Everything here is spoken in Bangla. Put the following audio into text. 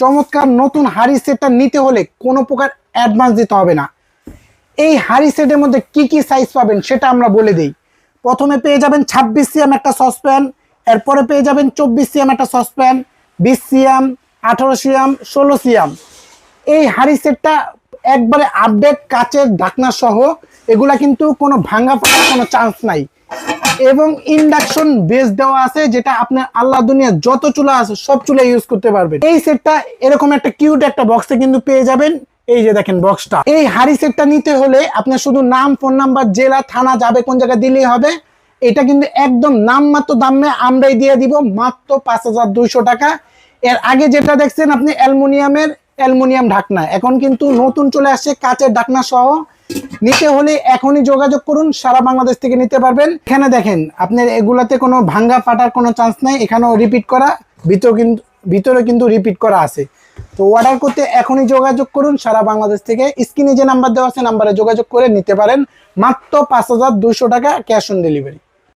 চমৎকার নতুন হাড়ি সেটটা নিতে হলে কোনো প্রকার অ্যাডভান্স দিতে হবে না। এই হাড়ি সেটের মধ্যে কি কি সাইজ পাবেন সেটা আমরা বলে দিই। প্রথমে পেয়ে যাবেন 26 সিএম একটা সসপ্যান, এরপরে পেয়ে যাবেন 24 সিএম একটা সসপ্যান, 20 সিএম, 18 সিএম, 16 সিএম। এই হাড়ি সেটটা একবারে আপডেট কাচের ঢাকনা সহ, এগুলা কিন্তু কোনো ভাঙা ফাটার কোনো চান্স নাই এবং ইন্ডাকশন বেস দেওয়া আছে, যেটা আপনার আল্লাহ দুনিয়া যত চুলা আছে সব চুলা ইউজ করতে পারবেন। এই সেটটা এরকম একটা কিউট একটা বক্সে কিন্তু পেয়ে যাবেন। এই যে দেখেন বক্সটা। এই হাড়ি সেটটা নিতে হলে আপনার শুধু নাম, ফোন নাম্বার, জেলা, থানা, যাবে কোন জায়গায় দিলেই হবে। এটা কিন্তু একদম নামমাত্র দামে আমরাই দিয়ে দিব, মাত্র 5200 টাকা। এর আগে যেটা দেখছেন আপনি অ্যালুমিনিয়াম ঢাকনা, এখন কিন্তু নতুন চলে আসছে কাচের ঢাকনা সহ। নিতে হলে এখনই যোগাযোগ করুন, সারা বাংলাদেশ থেকে নিতে পারবেন। এখানে দেখেন আপনার এগুলাতে কোনো ভাঙ্গা ফাটার কোনো চান্স নাই, এখানেও রিপিট করা, ভিতরে কিন্তু রিপিট করা আছে। তো অর্ডার করতে এখনই যোগাযোগ করুন সারা বাংলাদেশ থেকে। স্ক্রিনে যে নাম্বার দেওয়া আছে নাম্বারে যোগাযোগ করে নিতে পারেন, মাত্র 5200 টাকা ক্যাশ অন ডেলিভারি।